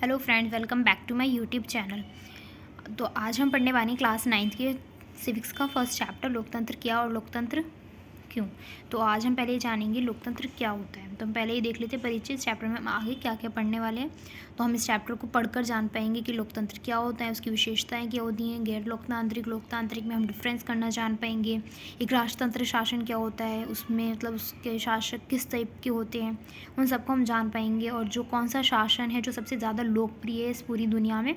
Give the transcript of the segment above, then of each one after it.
Hello friends, welcome back to my YouTube channel. तो आज हम पढ़ने वाले हैं क्लास 9th के सिविक्स का फर्स्ट चैप्टर, लोकतंत्र क्या और लोकतंत्र क्यों। तो आज हम पहले जानेंगे लोकतंत्र क्या होता है। तो हम पहले ही देख लेते हैं परिचय। इस चैप्टर में हम आगे क्या क्या पढ़ने वाले हैं, तो हम इस चैप्टर को पढ़कर जान पाएंगे कि लोकतंत्र क्या होता है, उसकी विशेषताएं क्या होती हैं, गैर लोकतांत्रिक लोकतांत्रिक में हम डिफरेंस करना जान पाएंगे। एक राजतंत्र शासन क्या होता है, उसमें मतलब उसके शासक किस टाइप के होते हैं, उन सबको हम जान पाएंगे। और जो कौन सा शासन है जो सबसे ज़्यादा लोकप्रिय है इस पूरी दुनिया में,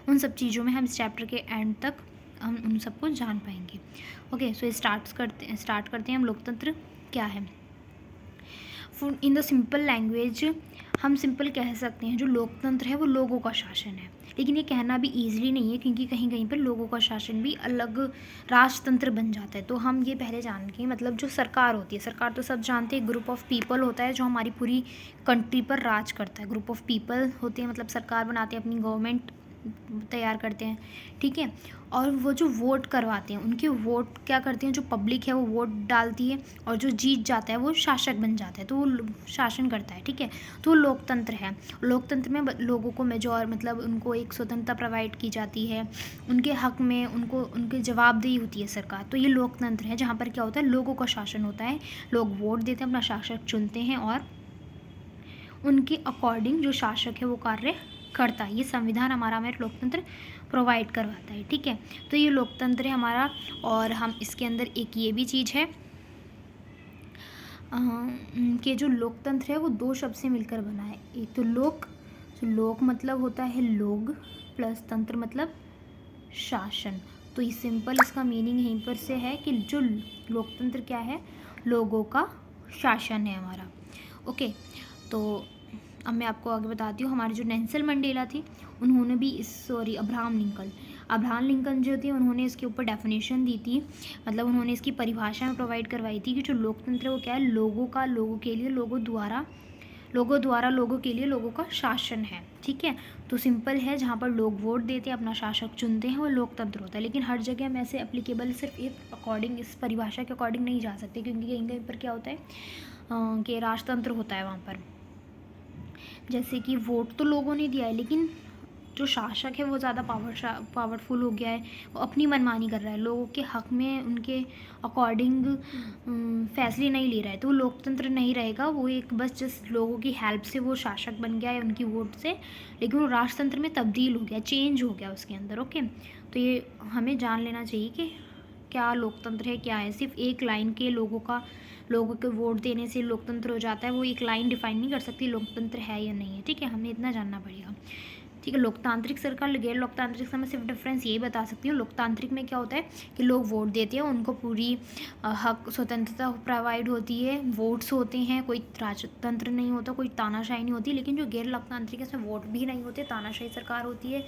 उन सब चीज़ों में हम इस चैप्टर के एंड तक हम उन सबको जान पाएंगे। ओके, सो स्टार्ट करते हैं हम लोकतंत्र क्या है। इन द सिंपल लैंग्वेज हम सिंपल कह सकते हैं जो लोकतंत्र है वो लोगों का शासन है। लेकिन ये कहना भी ईजिली नहीं है, क्योंकि कहीं कहीं पर लोगों का शासन भी अलग राजतंत्र बन जाता है। तो हम ये पहले जान के मतलब जो सरकार होती है, सरकार तो सब जानते हैं, ग्रुप ऑफ पीपल होता है जो हमारी पूरी कंट्री पर राज करता है। ग्रुप ऑफ पीपल होते हैं, मतलब सरकार बनाते हैं, अपनी गवर्नमेंट तैयार करते हैं, ठीक है। और वो जो वोट करवाते हैं, उनके वोट क्या करते हैं, जो पब्लिक है वो वोट डालती है, और जो जीत जाता है वो शासक बन जाता है, तो वो शासन करता है, ठीक है। तो वो लोकतंत्र है। लोकतंत्र में लोगों को मेजॉर मतलब उनको एक स्वतंत्रता प्रोवाइड की जाती है, उनके हक में उनको उनके जवाबदेही होती है सरकार। तो ये लोकतंत्र है जहाँ पर क्या होता है, लोगों का शासन होता है। लोग वोट देते हैं, अपना शासक चुनते हैं, और उनके अकॉर्डिंग जो शासक है वो कार्य करता है। ये संविधान हमारा लोकतंत्र प्रोवाइड करवाता है, ठीक है। तो ये लोकतंत्र है हमारा। और हम इसके अंदर एक ये भी चीज़ है कि जो लोकतंत्र है वो दो शब्द से मिलकर बना है। एक तो लोक मतलब होता है लोग, प्लस तंत्र मतलब शासन। तो ये सिंपल इसका मीनिंग यहीं पर से है कि जो लोकतंत्र क्या है, लोगों का शासन है हमारा। ओके, तो अब मैं आपको आगे बताती हूँ। हमारे जो नेल्सन मंडेला थी, उन्होंने भी अब्राहम लिंकन जो थे, उन्होंने इसके ऊपर डेफिनेशन दी थी, मतलब उन्होंने इसकी परिभाषा प्रोवाइड करवाई थी कि जो लोकतंत्र है वो क्या है, लोगों का, लोगों के लिए, लोगों द्वारा लोगों के लिए लोगों का शासन है, ठीक है। तो सिंपल है, जहाँ पर लोग वोट देते हैं, अपना शासक चुनते हैं, वो लोकतंत्र होता है। लेकिन हर जगह हम ऐसे एप्लीकेबल सिर्फ एक अकॉर्डिंग, इस परिभाषा के अकॉर्डिंग नहीं जा सकते, क्योंकि कहीं कहीं पर क्या होता है कि राजतंत्र होता है वहाँ पर। जैसे कि वोट तो लोगों ने दिया है, लेकिन जो शासक है वो ज़्यादा पावरफुल हो गया है, वो अपनी मनमानी कर रहा है, लोगों के हक में उनके अकॉर्डिंग फैसले नहीं ले रहा है। तो वो लोकतंत्र नहीं रहेगा, वो एक बस जस्ट लोगों की हेल्प से वो शासक बन गया है उनकी वोट से, लेकिन वो राजतंत्र में तब्दील हो गया, चेंज हो गया उसके अंदर। ओके, तो ये हमें जान लेना चाहिए कि क्या लोकतंत्र है, क्या है। सिर्फ एक लाइन के लोगों के वोट देने से लोकतंत्र हो जाता है, वो एक लाइन डिफाइन नहीं कर सकती लोकतंत्र है या नहीं है, ठीक है। हमें इतना जानना पड़ेगा, ठीक है। लोकतांत्रिक सरकार, गैर लोकतांत्रिक से मैं सिर्फ डिफरेंस यही बता सकती हूँ। लोकतांत्रिक में क्या होता है कि लोग वोट देते हैं, उनको पूरी हक स्वतंत्रता प्रोवाइड होती है, वोट्स होते हैं, कोई राजतंत्र नहीं होता, कोई तानाशाही नहीं होती। लेकिन जो गैर लोकतांत्रिक है उसमें वोट भी नहीं होते, तानाशाही सरकार होती है,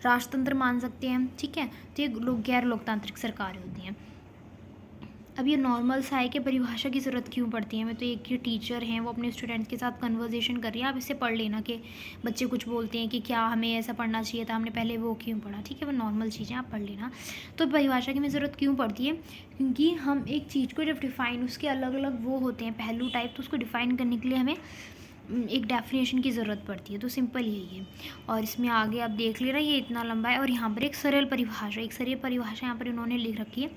राजतंत्र मान सकते हैं, ठीक है। तो ये लोग गैर लोकतांत्रिक सरकारें होती हैं। अब ये नॉर्मल सा है कि परिभाषा की ज़रूरत क्यों पड़ती है। मैं तो एक टीचर हैं, वो अपने स्टूडेंट्स के साथ कन्वर्सेशन कर रही है, आप इससे पढ़ लेना कि बच्चे कुछ बोलते हैं कि क्या हमें ऐसा पढ़ना चाहिए था, हमने पहले वो क्यों पढ़ा, ठीक है। वो नॉर्मल चीज़ें आप पढ़ लेना। तो परिभाषा की हमें ज़रूरत क्यों पड़ती है, क्योंकि हम एक चीज़ को जब डिफ़ाइन, उसके अलग अलग वो होते हैं पहलू टाइप, तो उसको डिफ़ाइन करने के लिए हमें एक डेफिनेशन की ज़रूरत पड़ती है। तो सिंपल यही है। और इसमें आगे आप देख ले रहे हैं, ये इतना लंबा है, और यहाँ पर एक सरल परिभाषा यहाँ पर इन्होंने लिख रखी है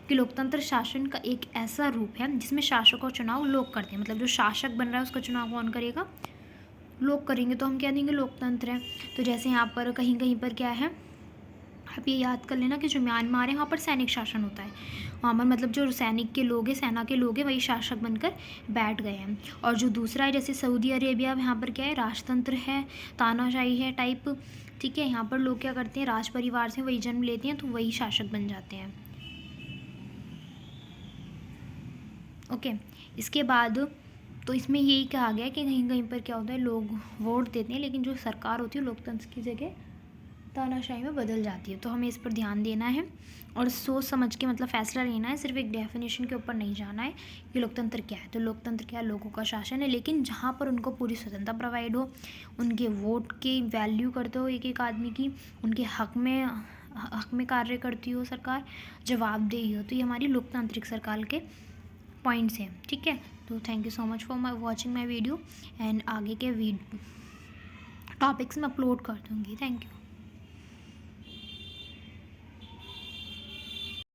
कि लोकतंत्र शासन का एक ऐसा रूप है जिसमें शासक और चुनाव लोग करते हैं। मतलब जो शासक बन रहा है उसका चुनाव कौन करेगा, लोग करेंगे, तो हम क्या देंगे, लोकतंत्र है। तो जैसे यहाँ पर कहीं कहीं पर क्या है, आप ये याद कर लेना कि जो म्यांमार है वहाँ पर सैनिक शासन होता है, वहाँ पर मतलब जो सैनिक के लोग हैं, सेना के लोग हैं, वही शासक बनकर बैठ गए हैं। और जो दूसरा है जैसे सऊदी अरेबिया, यहाँ पर क्या है, राजतंत्र है, तानाशाही है टाइप, ठीक है। यहाँ पर लोग क्या करते हैं, राज परिवार से वही जन्म लेते हैं, तो वही शासक बन जाते हैं। ओके, इसके बाद तो इसमें यही कहा गया कि कहीं कहीं पर क्या होता है, लोग वोट देते हैं, लेकिन जो सरकार होती है लोकतंत्र की जगह तानाशाही में बदल जाती है। तो हमें इस पर ध्यान देना है और सोच समझ के मतलब फैसला लेना है, सिर्फ एक डेफिनेशन के ऊपर नहीं जाना है कि लोकतंत्र क्या है। तो लोकतंत्र क्या है, लोगों का शासन है, लेकिन जहाँ पर उनको पूरी स्वतंत्रता प्रोवाइड हो, उनके वोट की वैल्यू करते हो एक एक आदमी की, उनके हक में कार्य करती हो सरकार, जवाबदेही हो। तो ये हमारी लोकतांत्रिक सरकार के पॉइंट्स हैं, ठीक है। तो thank you so much for watching my video, and आगे के टॉपिक्स मैं अपलोड कर दूँगी। Thank you.